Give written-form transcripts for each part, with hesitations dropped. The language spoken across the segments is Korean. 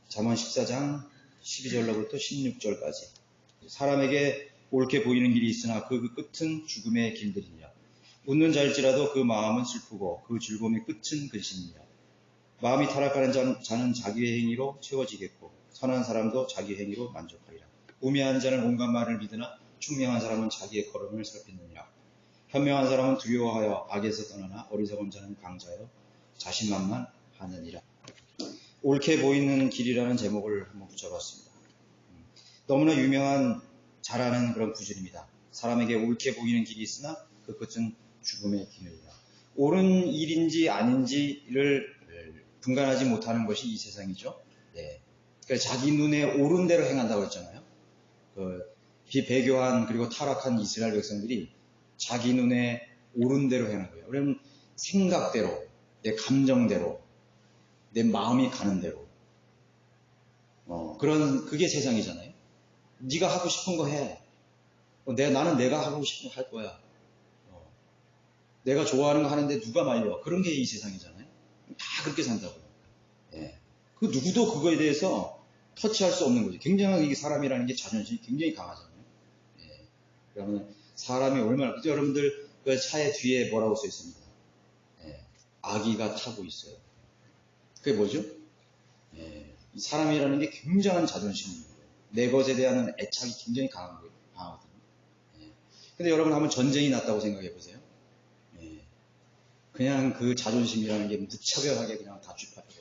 잠언 14장 12절로부터 16절까지. 사람에게 옳게 보이는 길이 있으나 그 끝은 죽음의 길들이니라. 웃는 자일지라도 그 마음은 슬프고 그 즐거움의 끝은 근심이니라. 마음이 타락하는 자는 자기의 행위로 채워지겠고 선한 사람도 자기 행위로 만족하리라. 우매한 자는 온갖 말을 믿으나 총명한 사람은 자기의 걸음을 살피느니라. 현명한 사람은 두려워하여 악에서 떠나나 어리석은 자는 강자여 자신만만하느니라. 옳게 보이는 길이라는 제목을 한번 붙여봤습니다. 너무나 유명한 잘 아는 그런 구절입니다. 사람에게 옳게 보이는 길이 있으나 그 끝은 죽음의 길이다. 옳은 일인지 아닌지를 분간하지 못하는 것이 이 세상이죠. 네. 그러니까 자기 눈에 옳은 대로 행한다고 했잖아요. 비배교한 그리고 타락한 이스라엘 백성들이 자기 눈에 옳은 대로 행하는 거예요. 그러면 생각대로, 내 감정대로, 내 마음이 가는 대로. 그게 세상이잖아요. 네가 하고 싶은 거 해. 나는 내가 하고 싶은 거 할 거야. 내가 좋아하는 거 하는데 누가 말려. 그런 게 이 세상이잖아요. 다 그렇게 산다고요. 예. 그 누구도 그거에 대해서 터치할 수 없는 거죠. 굉장히 이게 사람이라는 게 자존심이 굉장히 강하잖아요. 예. 그러면 사람이 얼마나, 그죠? 여러분들 그 차의 뒤에 뭐라고 써 있습니다. 예. 아기가 타고 있어요. 그게 뭐죠? 예. 이 사람이라는 게 굉장한 자존심입니다. 내 것에 대한 애착이 굉장히 강하거든요. 예. 근데 여러분 한번 전쟁이 났다고 생각해 보세요. 예. 그냥 그 자존심이라는 게 무차별하게 그냥 다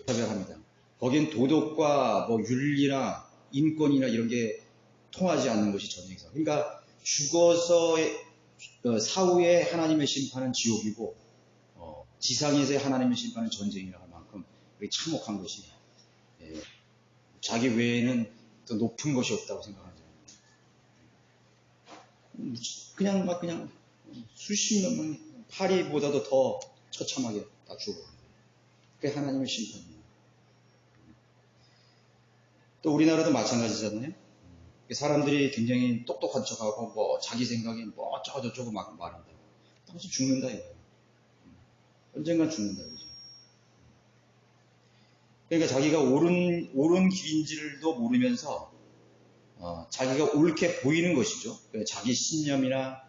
차별합니다. 거긴 도덕과 뭐 윤리나 인권이나 이런 게 통하지 않는 것이 전쟁이죠. 그러니까 죽어서 사후에 하나님의 심판은 지옥이고 지상에서의 하나님의 심판은 전쟁이라고 할 만큼 참혹한 것이 자기 외에는 더 높은 것이 없다고 생각하죠. 그냥 수십 년만 파리보다도 더 처참하게 다 죽어버려요. 그게 하나님의 심판이에요. 또 우리나라도 마찬가지잖아요. 사람들이 굉장히 똑똑한 척하고 뭐 자기 생각에 뭐 어쩌고저쩌고 막 말한다. 당신 죽는다 이거예요. 언젠간 죽는다 이거죠. 그러니까 자기가 옳은 길인지도 모르면서 자기가 옳게 보이는 것이죠. 그러니까 자기 신념이나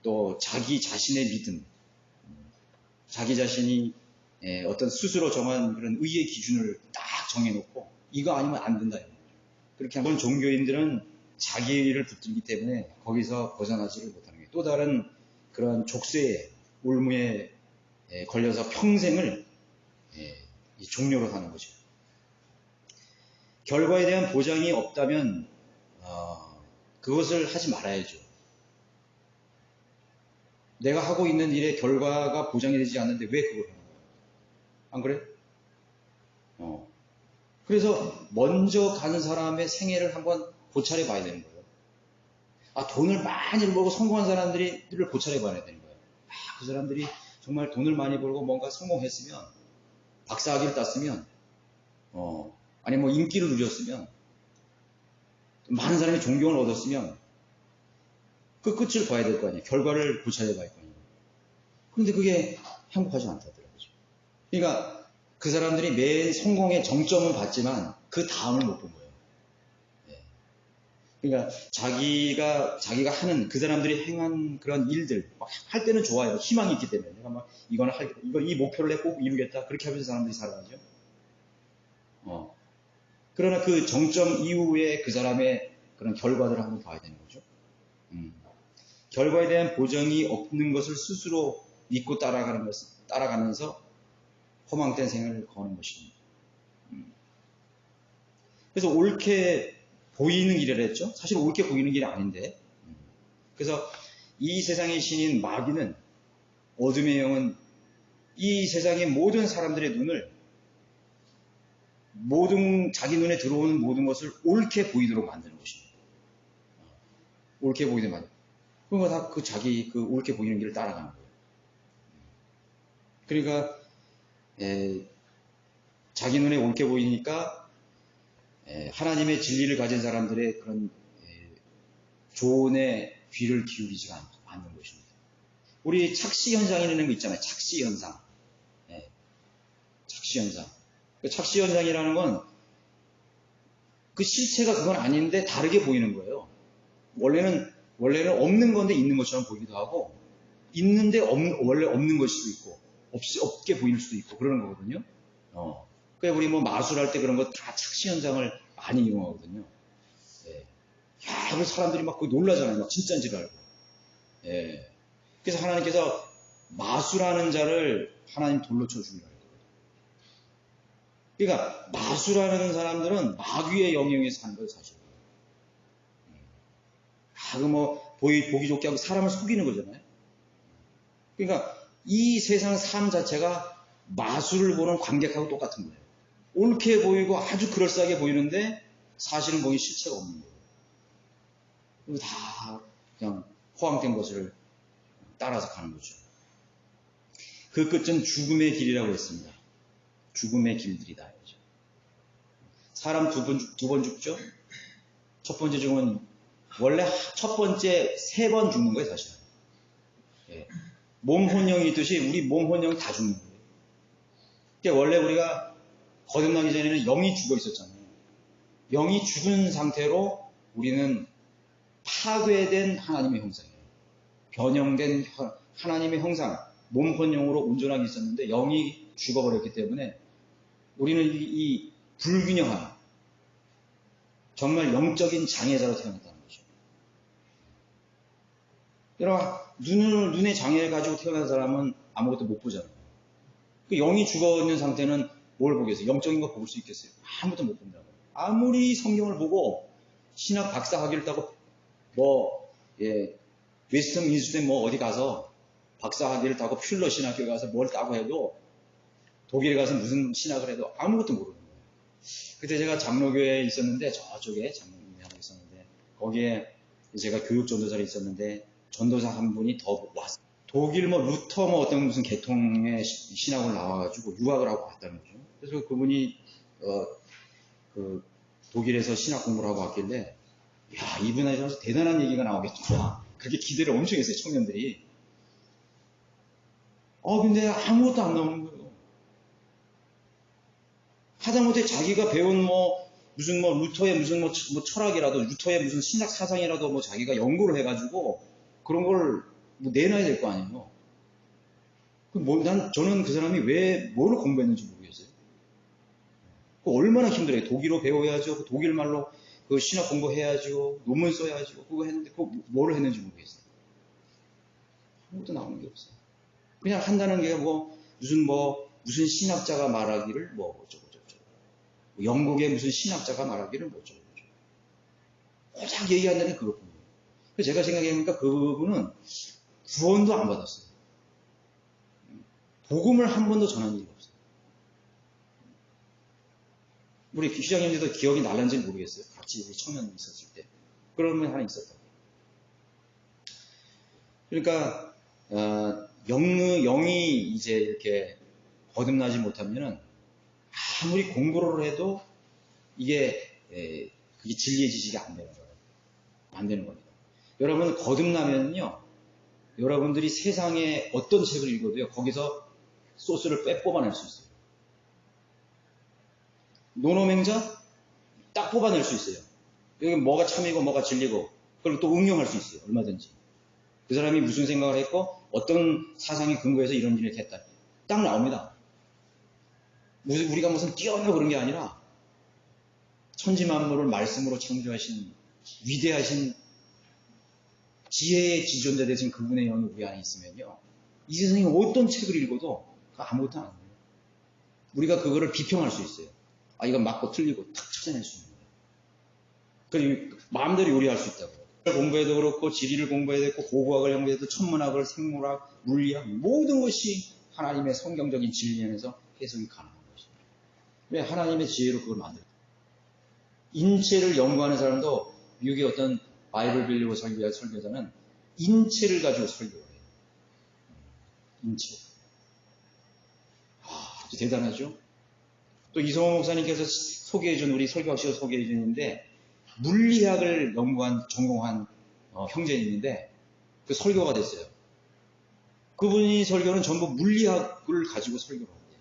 또 자기 자신의 믿음, 자기 자신이 어떤 스스로 정한 그런 의의 기준을 딱 정해놓고 이거 아니면 안 된다. 그렇게 하면 종교인들은 자기를 붙들기 때문에 거기서 벗어나지를 못하는 거예요. 또 다른 그런 족쇄에 올무에 걸려서 평생을 종료로 사는 거죠. 결과에 대한 보장이 없다면 그것을 하지 말아야죠. 내가 하고 있는 일의 결과가 보장이 되지 않는데 왜 그걸 하는 거야? 안 그래? 그래서 먼저 가는 사람의 생애를 한번 고찰해 봐야 되는 거예요. 돈을 많이 벌고 성공한 사람들을 고찰해 봐야 되는 거예요. 그 사람들이 정말 돈을 많이 벌고 뭔가 성공했으면, 박사학위를 땄으면, 아니 뭐 인기를 누렸으면, 많은 사람이 존경을 얻었으면, 그 끝을 봐야 될 거 아니에요. 결과를 고찰해 봐야 할 거 아니에요. 그런데 그게 행복하지 않다더라고요. 그러니까 그 사람들이 매일 성공의 정점은 봤지만 그 다음을 못 본 거예요. 그러니까 자기가 하는 그 사람들이 행한 그런 일들 할 때는 좋아요. 희망이 있기 때문에 내가 막 이 목표를 내 꼭 이루겠다 그렇게 하면서 사람들이 살아가죠. 그러나 그 정점 이후에 그 사람의 그런 결과들을 한번 봐야 되는 거죠. 결과에 대한 보장이 없는 것을 스스로 믿고 따라가면서 허망된 생활을 거는 것입니다. 그래서 옳게 보이는 길이라 했죠. 사실 옳게 보이는 길이 아닌데. 그래서 이 세상의 신인 마귀는, 어둠의 영은 이 세상의 모든 사람들의 눈을, 자기 눈에 들어오는 모든 것을 옳게 보이도록 만드는 것입니다. 옳게 보이도록 만드는. 그건 다 자기 옳게 보이는 길을 따라가는 거예요. 그러니까 자기 눈에 옳게 보이니까 하나님의 진리를 가진 사람들의 그런 조언에 귀를 기울이지가 않는 것입니다. 우리 착시현상이라는 거 있잖아요. 착시현상. 착시현상. 그 착시현상이라는 건 그 실체가 그건 아닌데 다르게 보이는 거예요. 원래는 없는 건데 있는 것처럼 보이기도 하고, 있는데 원래 없는 것일 수도 있고, 없게 보일 수도 있고, 그러는 거거든요. 그러니까 우리 뭐 마술할 때 그런 거 다 착시 현상을 많이 이용하거든요. 예. 야, 그 사람들이 막 그거 놀라잖아요. 막 진짜인 줄 알고. 예. 그래서 하나님께서 마술하는 자를 하나님 돌로 쳐주기로 해요. 그러니까 마술하는 사람들은 마귀의 영역에 사는 거예요, 사실. 보기 좋게 하고 사람을 속이는 거잖아요. 그러니까 이 세상 삶 자체가 마술을 보는 관객하고 똑같은 거예요. 옳게 보이고 아주 그럴싸하게 보이는데 사실은 거기 실체가 없는 거예요. 그리고 다 그냥 허황된 것을 따라서 가는 거죠. 그 끝은 죽음의 길이라고 했습니다. 죽음의 길들이다. 사람 두 번 죽죠? 첫 번째 죽으면 원래 첫 번째 3번 죽는 거예요, 사실은. 예. 몸, 혼영이 있듯이 우리 몸, 혼영이 다 죽는 거예요. 그러니까 원래 우리가 거듭나기 전에는 영이 죽어 있었잖아요. 영이 죽은 상태로 우리는 파괴된 하나님의 형상이에요. 변형된 하나님의 형상, 몸, 혼영으로 온전하게 있었는데 영이 죽어버렸기 때문에 우리는 이 불균형한 정말 영적인 장애자로 태어났다는 거죠. 여러분, 눈의 장애를 가지고 태어난 사람은 아무것도 못 보잖아요. 그 영이 죽어 있는 상태는 뭘 보겠어요? 영적인 거 볼 수 있겠어요? 아무것도 못 본다고요. 아무리 성경을 보고 신학 박사 학위를 따고 웨스턴 민스대 어디 가서 박사 학위를 따고 퓰러 신학교에 가서 뭘 따고 해도 독일에 가서 무슨 신학을 해도 아무것도 모르는 거예요. 그때 제가 장로교회에 있었는데 저쪽에 장로교회 하고 있었는데 거기에 제가 교육 전도사로 있었는데 전도사 한 분이 더 왔어요. 독일 루터 어떤 무슨 계통의 신학을 나와가지고 유학을 하고 왔다는 거죠. 그래서 그분이 독일에서 신학 공부를 하고 왔길래 야, 이분에 대해서 대단한 얘기가 나오겠구나. 그렇게 기대를 엄청 했어요, 청년들이. 근데 아무것도 안 나오는 거예요. 하다못해 자기가 배운 무슨 루터의 무슨 철학이라도, 루터의 무슨 신학 사상이라도 자기가 연구를 해가지고 그런 걸 내놔야 될 거 아니에요. 저는 그 사람이 왜 뭘 공부했는지 모르겠어요. 얼마나 힘들어요. 독일어 배워야죠. 독일 말로 그 신학 공부해야죠. 논문 써야죠. 그거 했는데 뭐를 했는지 모르겠어요. 아무것도 나오는 게 없어요. 그냥 한다는 게 무슨 신학자가 말하기를 어쩌고 영국의 무슨 신학자가 말하기를 어쩌고 고작 얘기한다는 게 그것뿐이에요. 그래서 제가 생각해보니까 그분은 구원도 안 받았어요. 복음을 한 번도 전한 일이 없어요. 우리 기장님들도 기억이 날는지 모르겠어요. 같이 우리 청년 있었을 때. 그런 분 하나 있었다고. 그러니까 영이 이제 이렇게 거듭나지 못하면은 아무리 공부를 해도 그게 진리의 지식이 안 되는 거예요. 안 되는 겁니다. 여러분 거듭나면요, 여러분들이 세상에 어떤 책을 읽어도요, 거기서 소스를 뽑아낼 수 있어요. 노노맹자 딱 뽑아낼 수 있어요. 여기 뭐가 참이고 뭐가 진리고 그걸 또 응용할 수 있어요. 얼마든지. 그 사람이 무슨 생각을 했고 어떤 사상이 근거해서 이런 일을 했다. 딱 나옵니다. 우리가 무슨 뛰어나 그런 게 아니라 천지만물을 말씀으로 창조하신 위대하신 지혜의 지존자 되신 그분의 영이 우리 안에 있으면요, 이 세상에 어떤 책을 읽어도 아무것도 안 돼요. 우리가 그거를 비평할 수 있어요. 이건 맞고 틀리고 탁 찾아낼 수 있는 거예요. 그리고 마음대로 요리할 수 있다고요. 공부해도 그렇고 지리를 공부해도 그렇고 고고학을 공부해도 천문학을, 생물학, 물리학 모든 것이 하나님의 성경적인 진리 안에서 해석이 가능한 것입니다. 왜? 하나님의 지혜로 그걸 만들어요. 인체를 연구하는 사람도 미국의 어떤 바이블 빌리고 설교자는 인체를 가지고 설교를 해요. 인체. 아주 대단하죠? 또 이성호 목사님께서 소개해준, 우리 설교학시가 소개해준인데, 물리학을 전공한 형제님인데, 그 설교가 됐어요. 그분이 설교는 전부 물리학을 가지고 설교를 합니다.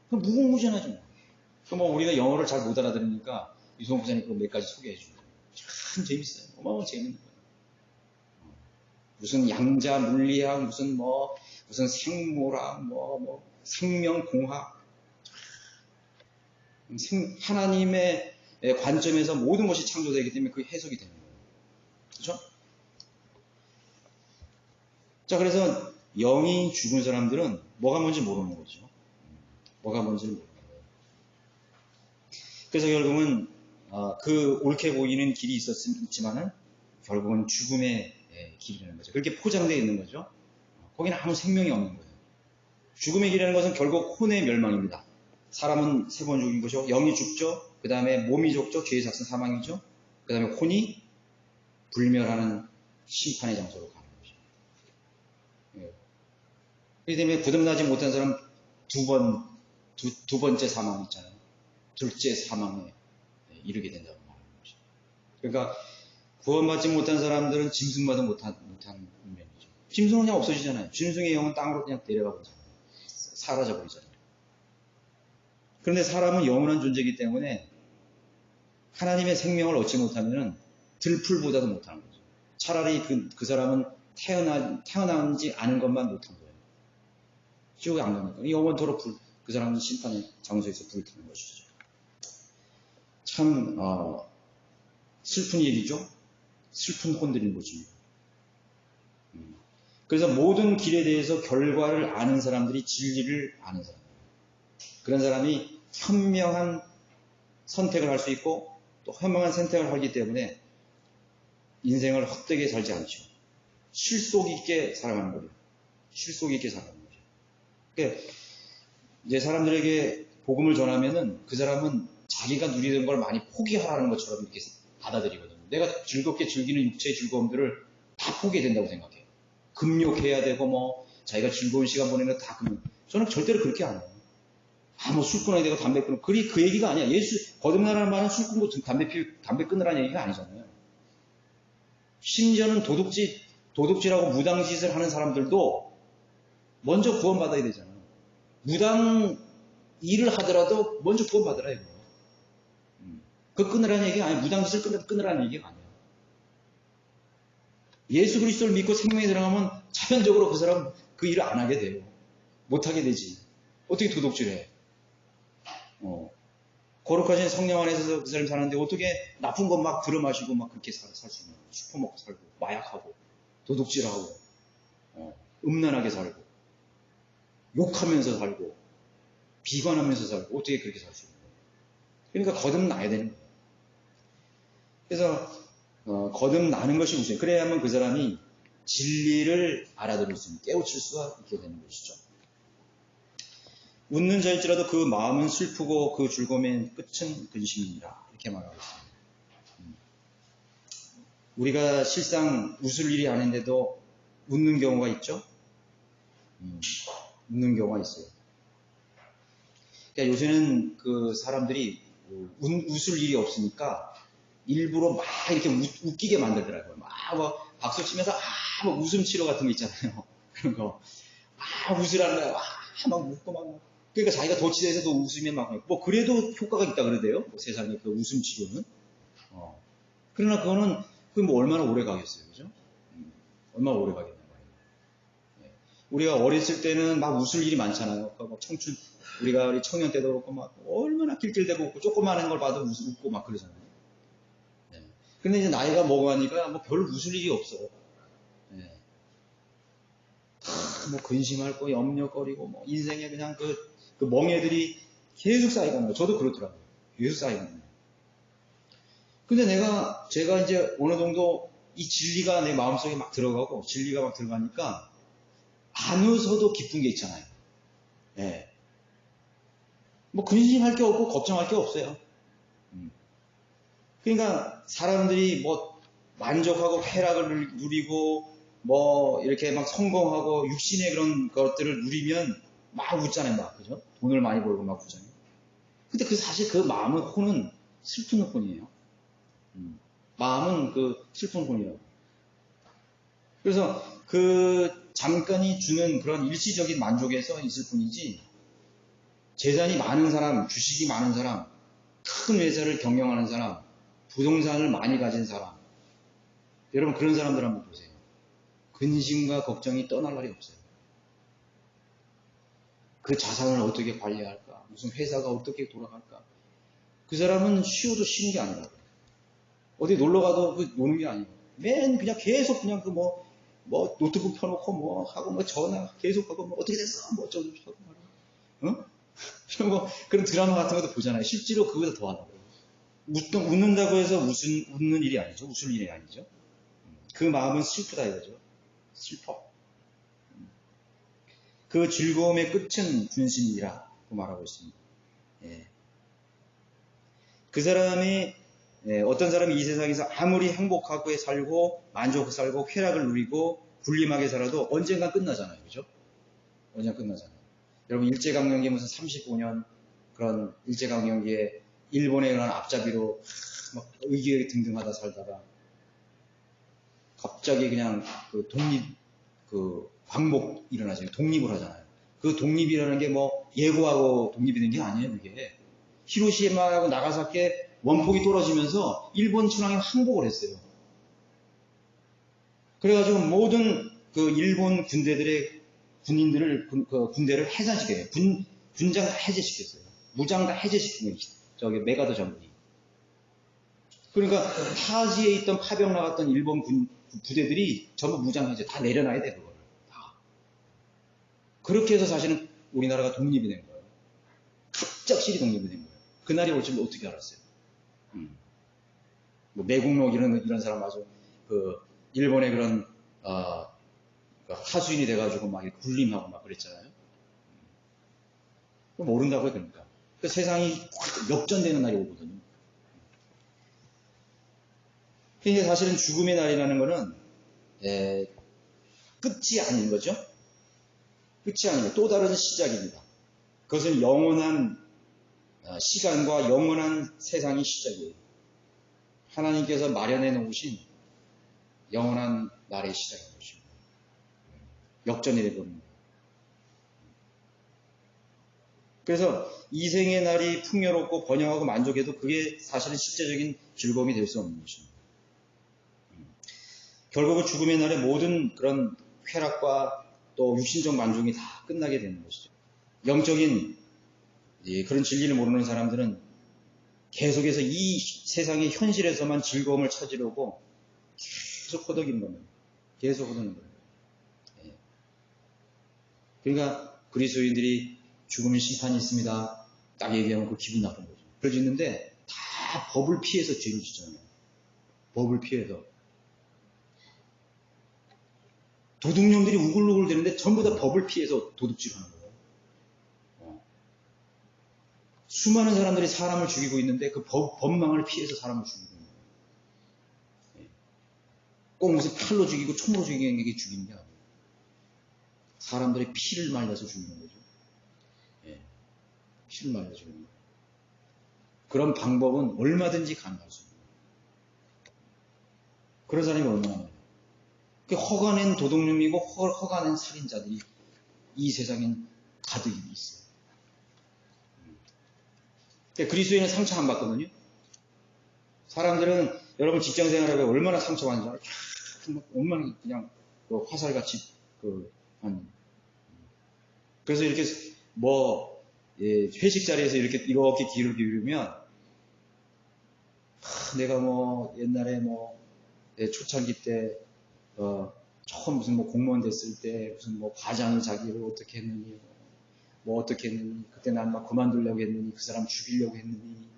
그럼 무궁무진하죠. 우리가 영어를 잘 못 알아들으니까, 유성 부사님 그거 몇 가지 소개해 주는 거예요. 참 재밌어요. 어마어마 재밌는 거예요. 무슨 양자 물리학, 무슨 생물학, 생명공학, 하나님의 관점에서 모든 것이 창조되기 때문에 그게 해석이 되는 거예요. 그렇죠? 자, 그래서 영이 죽은 사람들은 뭐가 뭔지 모르는 거죠. 뭐가 뭔지를 모르는 거예요. 그래서 결국은 그 옳게 보이는 길이 있지만은 결국은 죽음의 길이라는 거죠. 그렇게 포장되어 있는 거죠. 거기는 아무 생명이 없는 거예요. 죽음의 길이라는 것은 결국 혼의 멸망입니다. 사람은 3번 죽인 거죠. 영이 죽죠. 그 다음에 몸이 죽죠. 죄의 삭은 사망이죠. 그 다음에 혼이 불멸하는 심판의 장소로 가는 거죠. 그렇기 때문에 거듭나지 못한 사람 두 번째 사망 있잖아요. 둘째 사망에 이르게 된다고 말하는 거죠. 그러니까 구원받지 못한 사람들은 짐승마다 못한 운명이죠. 짐승은 그냥 없어지잖아요. 짐승의 영은 땅으로 그냥 내려가 버리잖아요. 사라져 버리잖아요. 그런데 사람은 영원한 존재이기 때문에 하나님의 생명을 얻지 못하면 들풀보다도 못하는 거죠. 차라리 그 사람은 태어나지 않은 것만 못한 거예요. 지옥에 안 가니까. 영원토록 그 사람은 심판의 장소에서 불을 타는 것이죠. 참 슬픈 얘기죠. 슬픈 혼들인 거죠. 그래서 모든 길에 대해서 결과를 아는 사람들이 진리를 아는 사람. 그런 사람이 현명한 선택을 할 수 있고 또 현명한 선택을 하기 때문에 인생을 헛되게 살지 않죠. 실속 있게 살아가는 거예요. 실속 있게 살아가는 거죠. 그러니까 이제 사람들에게 복음을 전하면은 그 사람은 자기가 누리던 걸 많이 포기하라는 것처럼 이렇게 받아들이거든요. 내가 즐겁게 즐기는 육체의 즐거움들을 다 포기해야 된다고 생각해요. 금욕해야 되고 자기가 즐거운 시간 보내는 거 다 금욕. 저는 절대로 그렇게 안 해요. 술 끊어야 되고 담배 끊고 그 얘기가 아니야. 거듭나라는 말은 술 끊고 담배 끊으라는 얘기가 아니잖아요. 심지어는 도둑질하고 무당짓을 하는 사람들도 먼저 구원받아야 되잖아요. 무당 일을 하더라도 먼저 구원받으라 이거. 그거 끊으라는 얘기가 아니에요. 무당짓을 끊으라는 얘기가 아니에요. 예수 그리스도를 믿고 생명에 들어가면 자연적으로 그 사람 그 일을 안 하게 돼요. 못 하게 되지. 어떻게 도둑질해? 거룩하신 성령 안에서 그 사람이 사는데 어떻게 나쁜 것 막 들어마시고 막 그렇게 살 수 있는 거예요. 술 퍼먹고 살고 마약하고 도둑질하고 음란하게 살고 욕하면서 살고 비관하면서 살고 어떻게 그렇게 살 수 있는 거예요. 그러니까 거듭나야 되는 거예요. 그래서 거듭나는 것이 우선. 그래야만 그 사람이 진리를 알아들을 수 있는 깨우칠 수가 있게 되는 것이죠. 웃는 자일지라도 그 마음은 슬프고 그 즐거움의 끝은 근심이니라. 이렇게 말하고 있습니다. 우리가 실상 웃을 일이 아닌데도 웃는 경우가 있죠? 웃는 경우가 있어요. 그러니까 요새는 그 사람들이 웃을 일이 없으니까 일부러 막 이렇게 웃기게 만들더라고요. 막 박수 치면서 막 웃음 치료 같은 거 있잖아요. 그런 거. 웃으라는 거야. 막 웃고 막. 그러니까 자기가 도취돼서도 웃으면 그래도 효과가 있다 그러대요. 세상에 그 웃음 치료는. 그러나 그거는 얼마나 오래 가겠어요. 그죠? 얼마나 오래 가겠냐고. 우리가 어렸을 때는 막 웃을 일이 많잖아요. 우리가 우리 청년 때도 그렇고 막 얼마나 낄낄대고 웃고 조그마한 걸 봐도 웃고 막 그러잖아요. 근데 이제 나이가 먹어가니까 별 웃을 일이 없어. 근심할 거, 염려거리고, 인생에 그냥 그 멍해들이 계속 쌓이고 있는 거예요. 저도 그렇더라고요. 계속 쌓이고 있는 거예요. 근데 제가 이제 어느 정도 이 진리가 내 마음속에 막 들어가고, 진리가 막 들어가니까, 안 웃어도 기쁜 게 있잖아요. 근심할 게 없고, 걱정할 게 없어요. 그러니까, 사람들이 만족하고 쾌락을 누리고, 이렇게 막 성공하고 육신의 그런 것들을 누리면 막 웃잖아요, 막. 그죠? 돈을 많이 벌고 막 웃잖아요. 근데 사실 그 마음은, 혼은 슬픈 혼이에요. 마음은 슬픈 혼이라고. 그래서 잠깐이 주는 그런 일시적인 만족에서 있을 뿐이지, 재산이 많은 사람, 주식이 많은 사람, 큰 회사를 경영하는 사람, 부동산을 많이 가진 사람, 여러분 그런 사람들 한번 보세요. 근심과 걱정이 떠날 날이 없어요. 그 자산을 어떻게 관리할까? 무슨 회사가 어떻게 돌아갈까? 그 사람은 쉬어도 쉬는 게 아니라고. 어디 놀러 가도 그 노는 게 아니고. 맨 그냥 계속 그냥 그 뭐 노트북 펴놓고 뭐 하고 뭐 전화 계속 하고 뭐 어떻게 됐어? 뭐 어쩌고 저쩌고 말이야. 어? 이런 거, 그런 드라마 같은 것도 보잖아요. 실제로 그거보다 더 하더라고요. 웃는다고 해서 웃는 일이 아니죠. 웃을 일이 아니죠. 그 마음은 슬프다 이거죠. 슬퍼. 그 즐거움의 끝은 분심이라고 말하고 있습니다. 예. 그 사람이 어떤 사람이 이 세상에서 아무리 행복하게 살고 만족하게 살고 쾌락을 누리고 군림하게 살아도 언젠가 끝나잖아요. 그죠? 언젠가 끝나잖아요. 여러분 일제강점기 무슨 35년 그런 일제강점기에 일본의 그런 앞잡이로 막 의기등등하다 살다가 갑자기 그냥 그 독립 그 광복 일어나잖아요. 독립을 하잖아요. 그 독립이라는 게 뭐 예고하고 독립이 된 게 아니에요. 그게 히로시마하고 나가사키에 원폭이 떨어지면서 일본 천황이 항복을 했어요. 그래가지고 모든 그 일본 군인들을 그 군대를 해산시켜요. 군장 다 해제시켰어요. 무장 다 해제시킨 거예요. 저기 메가더 장군이. 그러니까 타지에 있던 파병 나갔던 일본 부대들이 전부 무장 해제 다 내려놔야 돼 그거를. 다. 그렇게 해서 사실은 우리나라가 독립이 된 거예요. 갑작스레 독립이 된 거예요. 그날이 올 줄 어떻게 알았어요? 뭐 매국노 이런 사람 아주 그 일본의 그런 하수인이 돼가지고 막 군림하고 막 그랬잖아요. 모른다고요, 그러니까. 그 세상이 역전되는 날이 오거든요. 근데 사실은 죽음의 날이라는 거는 끝이 아닌 거죠. 끝이 아니고 또 다른 시작입니다. 그것은 영원한 시간과 영원한 세상이 시작이에요. 하나님께서 마련해 놓으신 영원한 날의 시작인 것입니다. 역전이 되거든요. 그래서 이생의 날이 풍요롭고 번영하고 만족해도 그게 사실은 실제적인 즐거움이 될 수 없는 것입니다. 결국은 죽음의 날에 모든 그런 쾌락과 또 육신적 만족이 다 끝나게 되는 것이죠. 영적인 그런 진리를 모르는 사람들은 계속해서 이 세상의 현실에서만 즐거움을 찾으려고 계속 허덕이는 겁니다. 계속 허덕이는 거예요. 그러니까 그리스도인들이 죽음의 심판이 있습니다. 딱 얘기하면 그 기분 나쁜 거죠. 그럴 수 있는데 다 법을 피해서 죄를 짓잖아요. 법을 피해서. 도둑놈들이 우글우글 되는데 전부 다 법을 피해서 도둑질을 하는 거예요. 수많은 사람들이 사람을 죽이고 있는데 그 법망을 피해서 사람을 죽이고 있는 거예요. 꼭 무슨 칼로 죽이고 총으로 죽이는 게 죽이는 게 아니에요. 사람들의 피를 말려서 죽이는 거죠. 피를 말려 죽이는 거예요. 그런 방법은 얼마든지 가능할 수 있는 거예요. 그런 사람이 얼마나 많아요. 허가낸 도둑놈이고 허가낸 살인자들이 이 세상엔 가득 있어요. 그리스도인은 상처 안 받거든요. 사람들은 여러분 직장 생활하게 얼마나 상처받는지 알아요? 얼마나 그냥 화살같이 그래서 이렇게 회식 자리에서 이렇게 귀를 기울이면 내가 옛날에 내 초창기 때 처음 무슨 공무원 됐을 때 무슨 과장이 자기를 어떻게 했느니 어떻게 했느니 그때 난 막 그만두려고 했느니 그 사람 죽이려고 했느니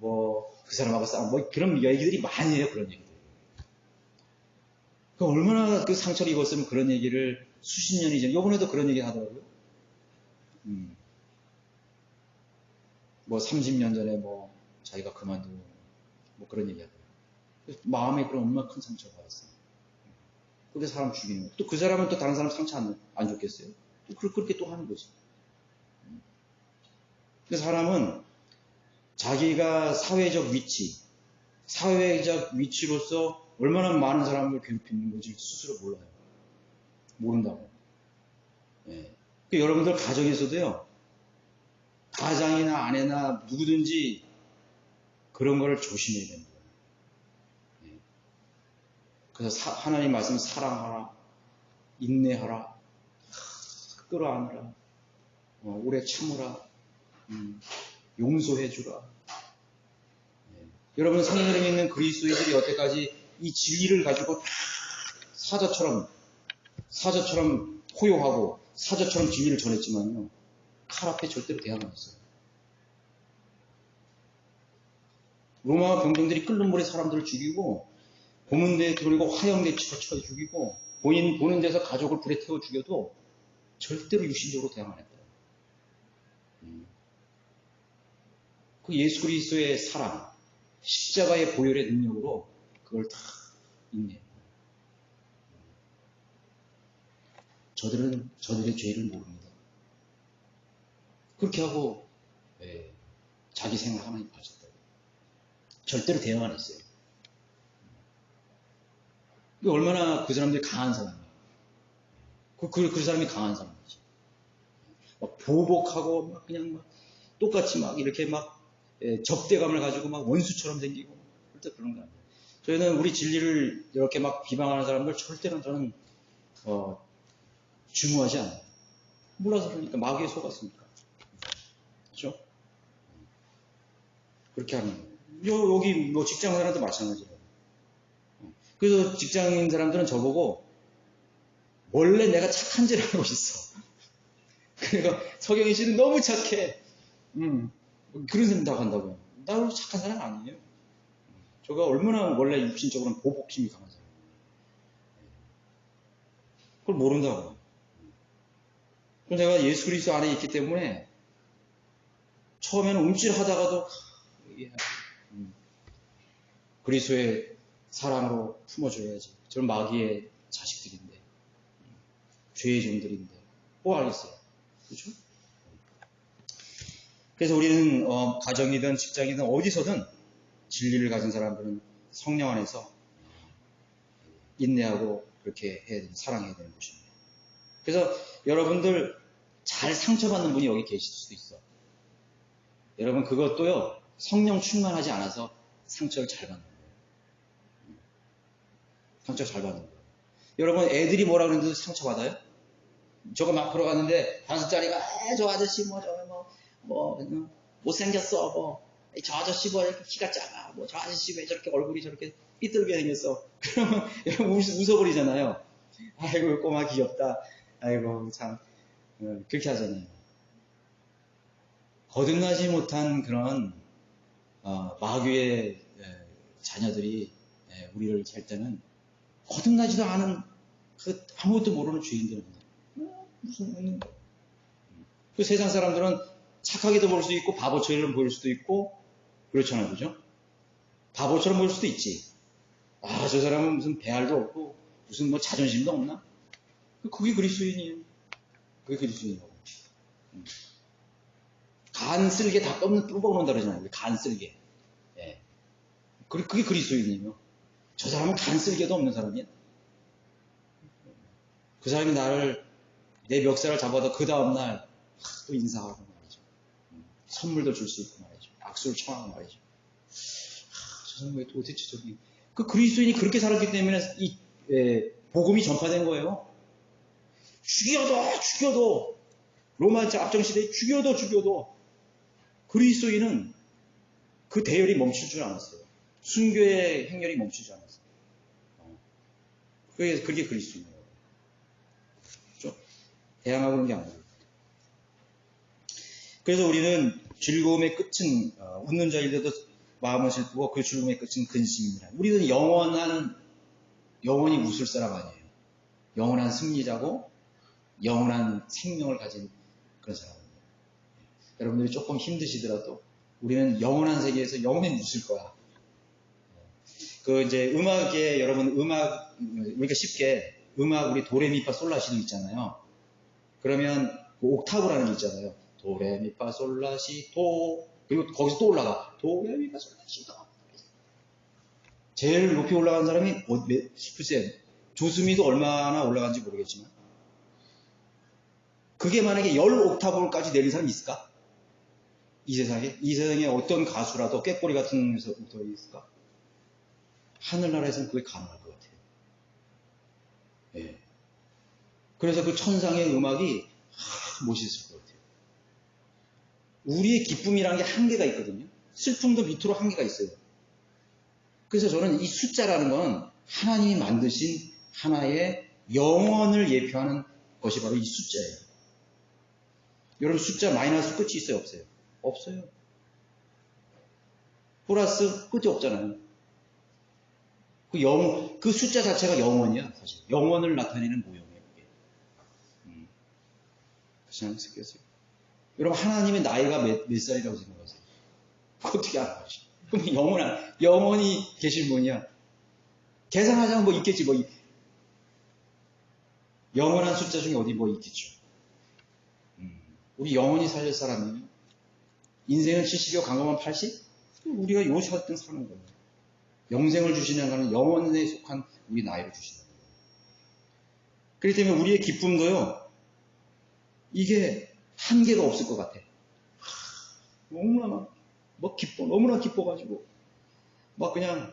그 사람하고 싸움 그런 얘기들이 많이 해요. 그런 얘기들. 얼마나 그 상처를 입었으면 그런 얘기를 수십 년이 전에 요번에도 그런 얘기 하더라고요. 30년 전에 자기가 그만두고 그런 얘기 하더라고요. 마음에 그런 얼마나 큰 상처가 받았어요. 그렇게 사람 죽이는 거예요. 또 그 사람은 또 다른 사람 상처 안 줬겠어요? 또 그렇게 또 하는 거지. 근데 사람은 자기가 사회적 위치로서 얼마나 많은 사람을 괴롭히는 건지 스스로 몰라요. 모른다고. 그러니까 여러분들 가정에서도요, 가장이나 아내나 누구든지 그런 거를 조심해야 된다. 그래서 하나님 말씀 사랑하라, 인내하라, 끌어안으라, 오래 참으라, 용서해주라. 여러분 성령을 믿는 그리스도인들이 여태까지 이 진리를 가지고 다 사자처럼 포효하고 사자처럼 진리를 전했지만요, 칼 앞에 절대로 대항 안 했어요. 로마 병정들이 끓는 물에 사람들을 죽이고 고문대에 돌리고 화형대에 쳐 죽이고 본인 보는 데서 가족을 불에 태워 죽여도 절대로 육신적으로 대항 안 했다. 그 예수 그리스도의 사랑, 십자가의 보혈의 능력으로 그걸 다 인내해요. 저들은 저들의 죄를 모릅니다. 그렇게 하고 자기 생각 하나님 가졌다. 절대로 대응 안 했어요. 얼마나 그 사람들이 강한 사람이에요. 그 사람이 강한 사람이지. 막 보복하고 막 그냥 막 똑같이 막 이렇게 막 적대감을 가지고 막 원수처럼 생기고 절대 그런 거 아니에요. 저희는 우리 진리를 이렇게 막 비방하는 사람들 절대로 저는 중요하지 않아요. 몰라서 그러니까 마귀에 속았으니까. 그렇죠? 그렇게 하는 거예요. 여기 뭐 직장 사람도 마찬가지예요. 그래서 직장인 사람들은 저보고 원래 내가 착한 줄 알고 있어. 그러니까 서경희 씨는 너무 착해. 그런 생각 한다고요. 나 착한 사람 아니에요. 저가 얼마나 원래 육신적으로는 보복심이 강한 사람이에요. 그걸 모른다고요. 제가 예수 그리스도 안에 있기 때문에 처음에는 움찔하다가도 그리스도의 사랑으로 품어줘야지. 저는 마귀의 자식들인데, 죄의 종들인데, 뭐 알겠어요. 그렇죠? 그래서 우리는 가정이든 직장이든 어디서든 진리를 가진 사람들은 성령 안에서 인내하고 그렇게 해야 되는, 사랑해야 되는 것입니다. 그래서 여러분들 잘 상처받는 분이 여기 계실 수도 있어. 여러분 그것도요, 성령 충만하지 않아서 상처를 잘 받는 거예요. 상처 잘 받는 거예요. 여러분 애들이 뭐라 그러는데도 상처받아요? 저거 막 걸어가는데 5살짜리가 저 아저씨 못생겼어, 저 아저씨 뭐 이렇게 키가 작아, 저 아저씨 왜 저렇게 얼굴이 저렇게 삐뚤게 생겼어. 그러면 여러분 웃어버리잖아요. 아이고 꼬마 귀엽다, 아이고 참, 그렇게 하잖아요. 거듭나지 못한 그런 마귀의 자녀들이 우리를 잘 때는 거듭나지도 않은 그 아무것도 모르는 죄인들입니다. 무슨 웃는 거? 그 세상 사람들은 착하게도 볼 수 있고 바보처럼 보일 수도 있고 그렇잖아요, 그죠? 바보처럼 보일 수도 있지. 아, 저 사람은 무슨 배알도 없고 무슨 뭐 자존심도 없나? 그게 그리스도인이에요. 그게 그리스도인이라고. 간 쓸개 다 뽑아놓는다 그러잖아요. 간 쓸개. 예. 그게 그리스도인이에요. 저 사람은 간 쓸개도 없는 사람이야. 그 사람이 내 멱살을 잡아도 그 다음날 또 인사하고 말이죠. 선물도 줄 수 있고 말이죠. 악수를 청하고 말이죠. 저 사람 왜 도대체 저기. 그 그리스도인이 그렇게 살았기 때문에 이 복음이 전파된 거예요. 죽여도 로마 앞정시대에 죽여도 그리스도인은 그 대열이 멈출 줄 알았어요. 순교의 행렬이 멈추지 않았어요. 그게 그리스도인이에요. 그렇죠? 대항하고 그런 게 아니에요. 그래서 우리는 즐거움의 끝은 웃는 자일때도 마음은 슬프고 그 즐거움의 끝은 근심입니다. 우리는 영원히 웃을 사람 아니에요. 영원한 승리자고 영원한 생명을 가진 그런 사람입니다. 여러분들이 조금 힘드시더라도 우리는 영원한 세계에서 영원히 웃을 거야. 이제 음악에 여러분 우리가 쉽게 음악 우리 도레미파 솔라시도 있잖아요. 그러면 그 옥타브라는 게 있잖아요. 도레미파 솔라시 도, 그리고 거기서 또 올라가 도레미파 솔라시 도. 제일 높이 올라간 사람이 글쎄 조수미도 얼마나 올라간지 모르겠지만 그게 만약에 10옥타브까지 내린 사람이 있을까? 이 세상에 어떤 가수라도 꾀꼬리 같은 녀석부터 있을까? 하늘나라에서는 그게 가능할 것 같아요. 예. 그래서 그 천상의 음악이 멋있을 것 같아요. 우리의 기쁨이라는 게 한계가 있거든요. 슬픔도 밑으로 한계가 있어요. 그래서 저는 이 숫자라는 건 하나님이 만드신 하나의 영원을 예표하는 것이 바로 이 숫자예요. 여러분 숫자 마이너스 끝이 있어요? 없어요? 없어요. 플러스 끝이 없잖아요. 그 숫자 자체가 영원이야, 사실. 영원을 나타내는 모형이에요, 그게. 다시 한번 느꼈어요. 여러분, 하나님의 나이가 몇 살이라고 생각하세요? 어떻게 알아요? 그럼 영원히 계신 분이야. 계산하자면 뭐 있겠지, 뭐. 영원한 숫자 중에 어디 뭐 있겠죠. 우리 영원히 살릴 사람이에요. 인생은 70이요, 강건한 80? 우리가 요 살등 사는 거예요. 영생을 주시는 것은 영원에 속한 우리 나이를 주시는 거예요. 그렇기 때문에 우리의 기쁨도요, 이게 한계가 없을 것 같아. 너무나 너무나 기뻐가지고, 막 그냥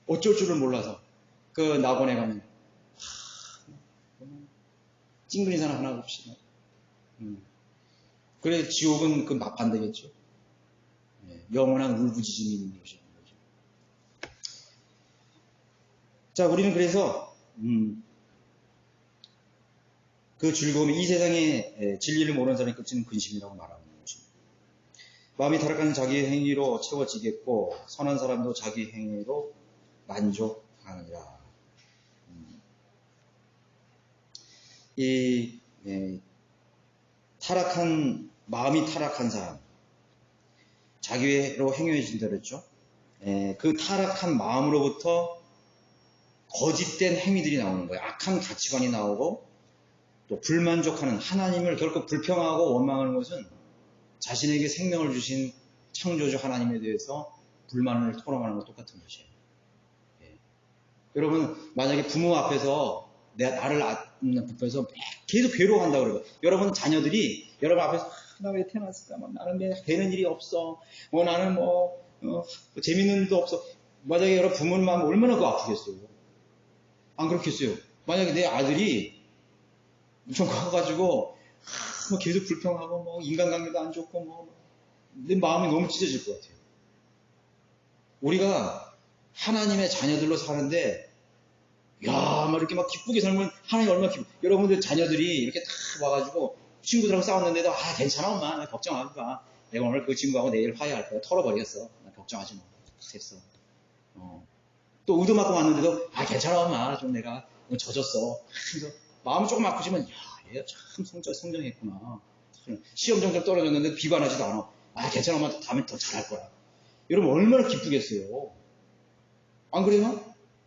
어쩔 줄을 몰라서, 그 낙원에 가면, 찡그린 사람 하나 없이. 그래, 지옥은 그 막판되겠죠. 영원한 울부짖음이 있는 것이죠. 자, 우리는 그래서, 그 즐거움이 이 세상의 진리를 모르는 사람의 끝은 근심이라고 말하는 것입니다. 마음이 타락한 자기의 행위로 채워지겠고 선한 사람도 자기 행위로 만족하느니라. 이 마음이 타락한 사람, 자기로 행위해진다 그랬죠. 그 타락한 마음으로부터 거짓된 행위들이 나오는 거예요. 악한 가치관이 나오고 또 불만족하는, 하나님을 결코 불평하고 원망하는 것은 자신에게 생명을 주신 창조주 하나님에 대해서 불만을 토로하는 것 똑같은 것이에요. 여러분, 만약에 부모 앞에서 나를 앞에서 계속 괴로워한다고 그래요. 여러분 자녀들이 여러분 앞에서 나 왜 태어났을까? 나는 왜 되는 일이 없어? 나는 재밌는 일도 없어. 만약에 여러분 부모님 마음 얼마나 그거 아프겠어요? 안 그렇겠어요? 만약에 내 아들이 좀 커가지고 계속 불평하고 인간관계도 안 좋고 내 마음이 너무 찢어질 것 같아요. 우리가 하나님의 자녀들로 사는데 이렇게 막 기쁘게 살면 하나님 얼마나 여러분들 자녀들이 이렇게 다 와가지고 친구들하고 싸웠는데도 괜찮아 엄마, 나 걱정하지 마. 내가 오늘 그 친구하고 내일 화해할 거야. 털어버리겠어. 나 걱정하지 마. 됐어. 또 의도 맞고 왔는데도 괜찮아 엄마, 좀 내가 젖었어. 그래서 마음이 조금 아프지만 얘가 참 성장했구나. 시험 성적 떨어졌는데 비관하지도 않아. 괜찮아 엄마, 다음에 더 잘할 거야. 여러분 얼마나 기쁘겠어요. 안 그래요?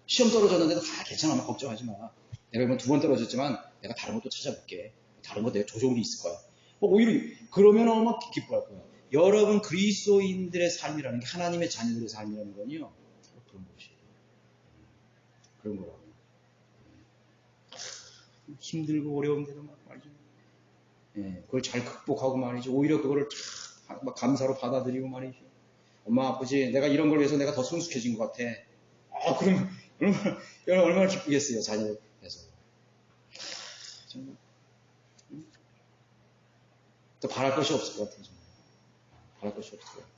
시험 떨어졌는데도 괜찮아 엄마, 걱정하지 마. 내가 이번 2번 떨어졌지만 내가 다른 것도 찾아볼게. 다른 거 내가 더 좋은 게 있을 거야. 오히려 그러면 얼마나 기뻐할 거야. 여러분 그리스도인들의 삶이라는 게, 하나님의 자녀들의 삶이라는 건요, 그런 것이에요. 그런 거라고. 힘들고 어려운데도 말이죠. 그걸 잘 극복하고 말이죠. 오히려 그거를 막 감사로 받아들이고 말이죠. 엄마 아버지, 내가 이런 걸 위해서 내가 더 성숙해진 것 같아. 그러면 얼마나 기쁘겠어요, 자녀에서. 정말. 또 바랄 것이 없을 것 같아요. 정말. 바랄 것이 없을 것 같아요.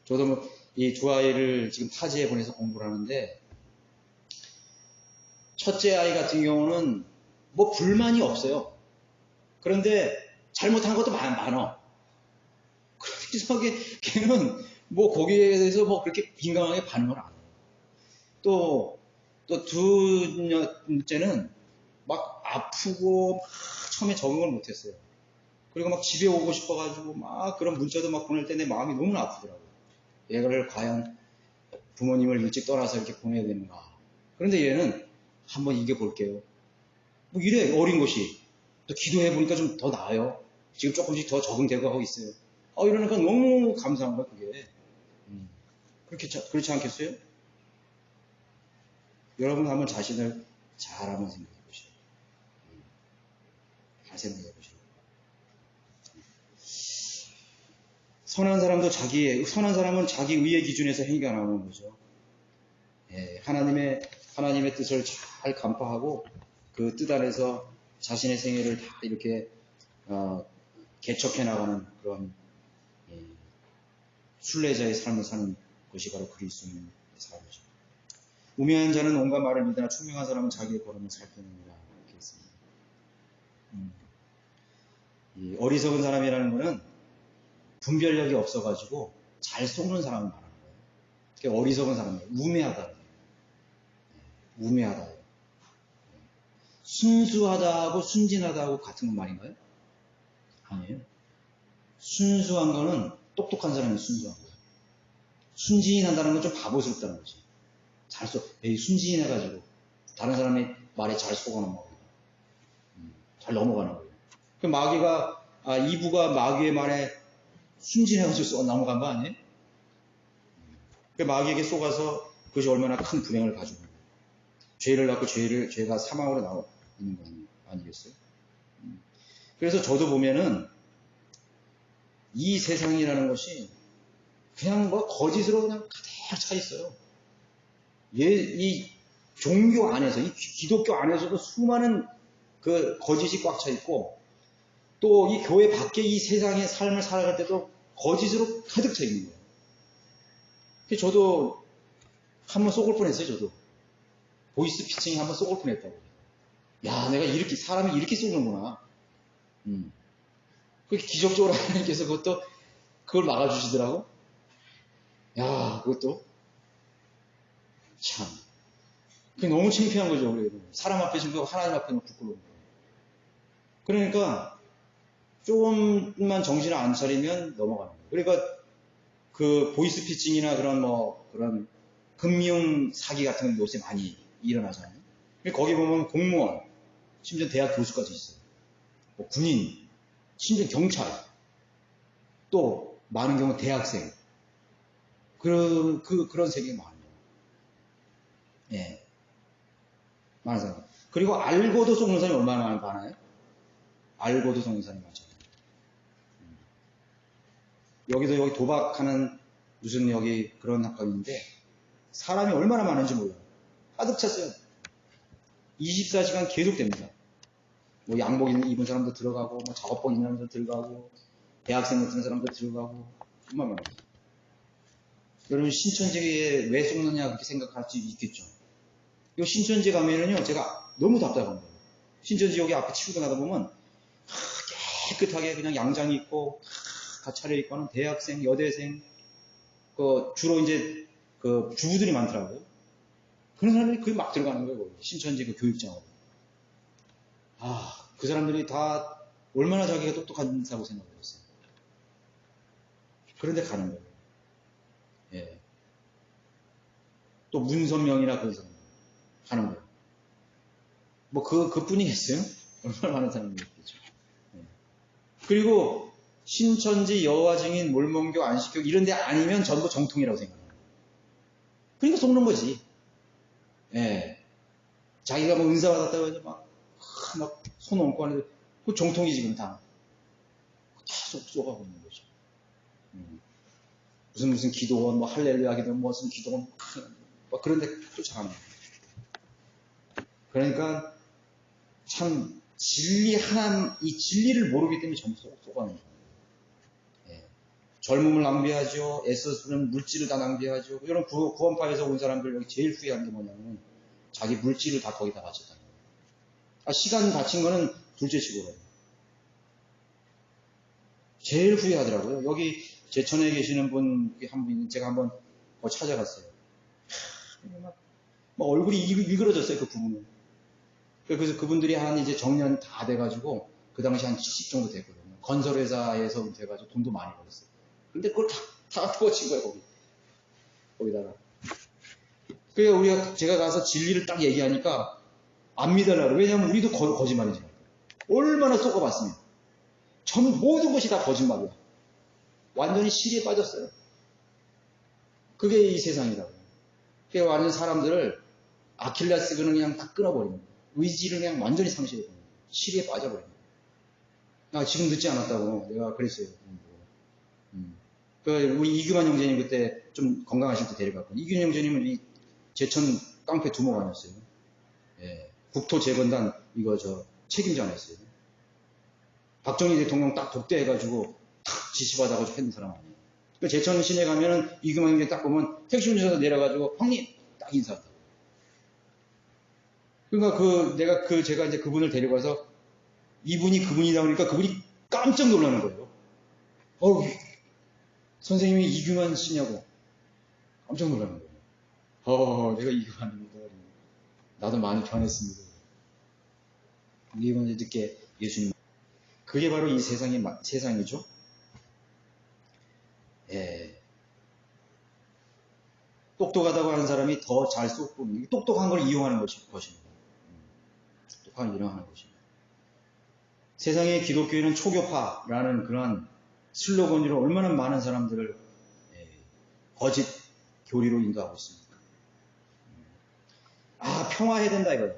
저도 이 두 아이를 지금 타지에 보내서 공부를 하는데, 첫째 아이 같은 경우는 불만이 없어요. 그런데 잘못한 것도 많아. 그런데 이상하게 걔는 거기에 대해서 그렇게 민감하게 반응을 안 해요. 또 둘째는 막 아프고 처음에 적응을 못했어요. 그리고 막 집에 오고 싶어가지고 그런 문자도 보낼 때 내 마음이 너무나 아프더라고요. 얘를 과연 부모님을 일찍 떠나서 이렇게 보내야 되는가. 그런데 얘는 한번 이겨볼게요. 이래, 어린 것이. 또 기도해보니까 좀 더 나아요. 지금 조금씩 더 적응되고 하고 있어요. 이러니까 너무 감사한 거야, 그게. 그렇지 않겠어요? 여러분 한번 자신을 잘 한번 생각해 보시죠. 잘 생각해 보시죠. 선한 사람은 자기 의의 기준에서 행위가 나오는 거죠. 예, 하나님의 뜻을 잘 간파하고 그 뜻 안에서 자신의 생애를 다 이렇게 개척해 나가는 그런 순례자의 삶을 사는 것이 바로 그리스도인의 삶이죠. 우매한 자는 온갖 말을 믿으나 총명한 사람은 자기의 걸음을 살피느니라 이렇게 했습니다. 이 어리석은 사람이라는 것은 분별력이 없어가지고 잘 속는 사람을 말하는 거예요. 그러니까 어리석은 사람이에요. 우매하다. 우매하다. 순수하다하고 순진하다하고 같은 말인가요? 아니에요. 순수한 거는 똑똑한 사람이 순수한 거예요. 순진하다는 건 좀 바보스럽다는 거지. 순진해가지고 다른 사람의 말에 잘 속아는 거예요. 잘 넘어가는 거예요. 그 이브가 마귀의 말에 순진해가지고 넘어간 거 아니에요? 그 마귀에게 속아서 그것이 얼마나 큰 불행을 가지고 있는 거예요. 죄를 낳고 죄가 사망으로 나와 있는 거 아니겠어요? 그래서 저도 보면은 이 세상이라는 것이 그냥 거짓으로 그냥 가득 차 있어요. 이 종교 안에서, 이 기독교 안에서도 수많은 그 거짓이 꽉 차 있고, 또 이 교회 밖에 이 세상의 삶을 살아갈 때도 거짓으로 가득 차 있는 거예요. 저도 한번 속을 뻔했어요, 저도. 보이스 피칭이 한번 속을 뻔했다고. 야, 내가 사람이 이렇게 속는구나. 그렇게 기적적으로 하나님께서 그걸 막아주시더라고. 야, 그것도. 참. 그게 너무 창피한 거죠, 우리도. 사람 앞에 지금 하나님 앞에는 부끄러운 거예요. 그러니까, 조금만 정신을 안 차리면 넘어가는 거예요. 그러니까, 그 보이스 피칭이나 그런 금융 사기 같은 건 요새 많이 일어나잖아요. 거기 보면 공무원, 심지어 대학 교수까지 있어요. 군인, 심지어 경찰, 또 많은 경우 대학생. 그런 세계가 많아요. 예. 많은 사람. 그리고 알고도 속는 사람이 얼마나 많아요? 알고도 속는 사람이 많잖아요. 여기 도박하는 무슨 여기 그런 학과인데 사람이 얼마나 많은지 몰라요. 가득 찼어요. 24시간 계속 됩니다. 양복 입은 사람도 들어가고, 작업복 입는 사람도 들어가고, 대학생 같은 사람도 들어가고, 정말 많아요. 여러분, 신천지에 왜 속느냐, 그렇게 생각할 수 있겠죠. 이 신천지 가면은요, 제가 너무 답답한 거예요. 신천지 여기 앞에 치고 나가다 보면, 깨끗하게 그냥 양장이 있고, 다 차려입고 하는 대학생, 여대생, 주로 이제, 주부들이 많더라고요. 그런 사람들이 거기 막 들어가는 거예요, 거기. 신천지 교육장으로. 그 사람들이 다 얼마나 자기가 똑똑한다고 생각을 했어요. 그런데 가는 거예요. 예. 또 문선명이나 그런 사람 가는 거예요. 그뿐이겠어요? 얼마나 많은 사람들이 있겠죠. 예. 그리고 신천지, 여화증인, 몰몬교, 안식교 이런 데 아니면 전부 정통이라고 생각해요. 그러니까 속는 거지. 예. 자기가 은사 받았다고 해서 막 손 얹고 하는데, 그 정통이 지금 다 쏙가고 있는 거죠. 무슨 기도원, 할렐루야 기도원, 무슨 기도원, 그런데 쫓아가는 거예요. 그러니까, 참, 이 진리를 모르기 때문에 전부 쏙가는 거예요. 예. 젊음을 낭비하죠. 애써쓰는 물질을 다 낭비하죠. 이런 구원파에서 온 사람들 여기 제일 후회하는 게 뭐냐면, 자기 물질을 다 거기다 바쳤다는 거예요. 시간 바친 거는 둘째 치고요. 제일 후회하더라고요. 여기 제천에 계시는 한 분이 제가 한번 찾아갔어요. 얼굴이 일그러졌어요, 그 부분은. 그래서 그분들이 이제 정년 다 돼가지고, 그 당시 한 70 정도 됐거든요. 건설회사에서 돼가지고 돈도 많이 벌었어요. 근데 그걸 다 부어친 거예요, 거기다가. 그러니까 제가 가서 진리를 딱 얘기하니까, 안 믿으려고. 왜냐면 우리도 거짓말이지. 얼마나 쏘가봤으면. 모든 것이 다 거짓말이야. 완전히 시리에 빠졌어요. 그게 이 세상이라고요. 그러니까 완전 사람들을 아킬레스건을 그냥 다 끊어버리는 거예요. 의지를 그냥 완전히 상실해버리는 거예요. 시리에 빠져버리는 거예요. 지금 늦지 않았다고 내가 그랬어요. 우리 이규만 형제님 그때 좀 건강하실 때 데려갔거든요. 이규만 형제님은 이 제천 깡패 두목 아니었어요. 예. 국토재건단 이거 책임자 아니었어요. 박정희 대통령 딱 독대해가지고 탁 지시받아가지고 했는 사람 아니에요. 그 제천 시내 가면은 이규만 형제 딱 보면 택시 운전사에서 내려가지고 형님 딱 인사한다. 그러니까 제가 이제 그분을 데려가서 이분이 그분이다 보니까 그분이 깜짝 놀라는 거예요. 선생님이 이규만 씨냐고 깜짝 놀라는 거예요. 내가 이규만입니다. 나도 많이 변했습니다. 이분이 늦게 예수님. 그게 바로 이 세상이죠. 예. 똑똑하다고 하는 사람이 더 잘 쏟고, 똑똑한 걸 이용하는 것입니다. 똑똑한 걸 이용하는 것입니다. 세상의 기독교인은 초교파라는 그런 슬로건으로 얼마나 많은 사람들을 거짓 교리로 인도하고 있습니까? 평화해야 된다 이거예요.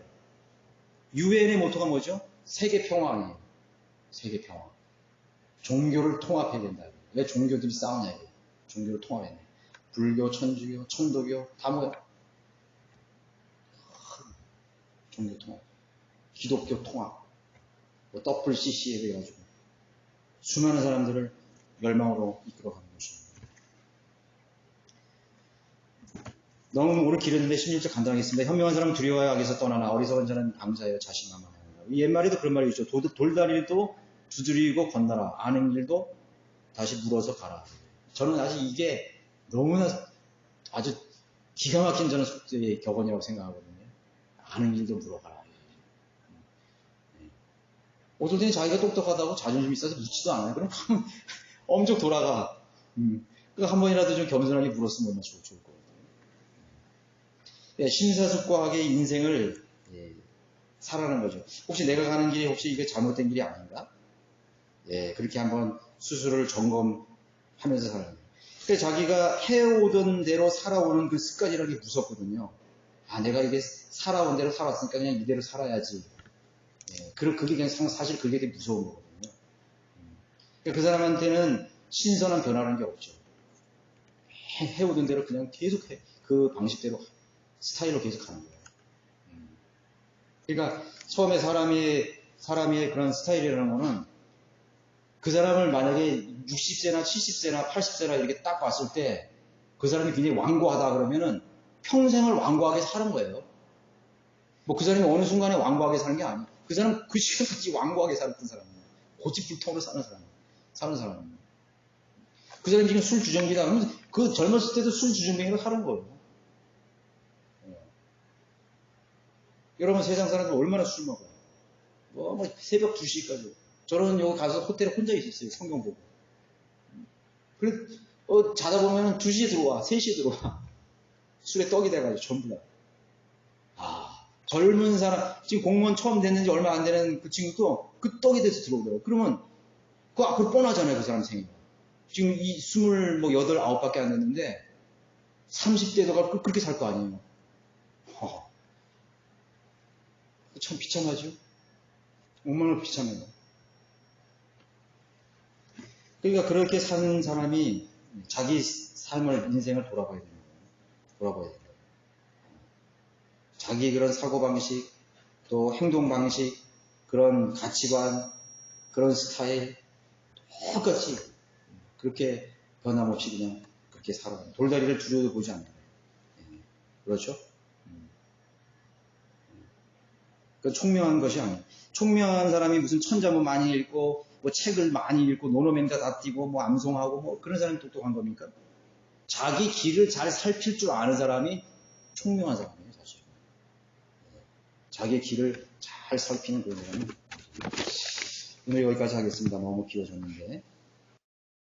유엔의 모토가 뭐죠? 세계 평화 아니에요. 세계 평화. 종교를 통합해야 된다. 왜 종교들이 싸우냐 이거예요. 종교를 통합해야 돼. 불교, 천주교, 천도교 다 모여. 종교 통합. 기독교 통합. 더블 CC에 대해 가지고 수많은 사람들을 멸망으로 이끌어가는 것입니다. 너무 오늘 길었는데 16절 간단하겠습니다. 현명한 사람은 두려워야 악에서 떠나나 어리석은 자는 방자하여 자신만만하노라. 이 옛말에도 그런 말이 있죠. 돌다리도 두드리고 건너라. 아는 일도 다시 물어서 가라. 저는 아직 이게 너무나 아주 기가 막힌 저는 속죄의 격언이라고 생각하거든요. 아는 일도 물어가라. 어떨 때는 자기가 똑똑하다고 자존심 있어서 묻지도 않아요. 그럼 엄청 돌아가. 한 번이라도 좀 겸손하게 물었으면 얼마나 좋을 거거든요. 심사숙고하게 인생을 살아가는 거죠. 혹시 내가 가는 길이 혹시 이게 잘못된 길이 아닌가? 그렇게 한번 스스로를 점검하면서 살아가는 거예요. 그러니까 자기가 해오던 대로 살아오는 그 습관이라는 게 무섭거든요. 내가 이게 살아온 대로 살았으니까 그냥 이대로 살아야지. 그게 그냥 사실 그게 되게 무서운 거거든요. 그러니까 그 사람한테는 신선한 변화라는 게 없죠. 해오던 대로 그냥 계속 그 방식대로 스타일로 계속 가는 거예요. 그러니까 처음에 사람의 그런 스타일이라는 거는 그 사람을 만약에 60세나 70세나 80세나 이렇게 딱 봤을 때 그 사람이 굉장히 완고하다 그러면은 평생을 완고하게 사는 거예요. 그 사람이 어느 순간에 완고하게 사는 게 아니에요. 그 사람 그 시간까지 완고하게 살았던 사람이에요. 고집불통으로 사는 사람이에요. 그 사람이 지금 술 주정기다 그러면 그 젊었을 때도 술 주정뱅이로 사는 거예요. 여러분 세상 사람들 얼마나 술 먹어요. 새벽 2시까지. 저는 여기 가서 호텔에 혼자 있었어요. 성경 보고. 그래, 자다 보면 2시에 들어와. 3시에 들어와. 술에 떡이 돼가지고 전부 다. 젊은 사람, 지금 공무원 처음 됐는지 얼마 안 되는 그 친구도 그 떡이 돼서 들어오더라고요. 그러면 그 앞으로 뻔하잖아요. 그 사람 생애가. 지금 이 28, 9밖에 안 됐는데 30대도가 그렇게 살 거 아니에요. 참 비참하죠? 얼마나 비참해요. 그러니까 그렇게 사는 사람이 자기 인생을 돌아봐야 됩니다. 돌아봐야 돼요. 자기 그런 사고방식, 또 행동방식, 그런 가치관, 그런 스타일, 똑같이 그렇게 변함없이 그냥 그렇게 살아가요. 돌다리를 두려워 보지 않는 거예요. 그렇죠? 그 총명한 것이 아니에요. 총명한 사람이 무슨 천자문 많이 읽고, 책을 많이 읽고, 노노맹자 다 띄고, 암송하고, 그런 사람이 똑똑한 겁니까? 자기 길을 잘 살필 줄 아는 사람이 총명한 사람이에요, 사실. 자기의 길을 잘 살피는 그런 사람이. 오늘 여기까지 하겠습니다. 너무 길어졌는데.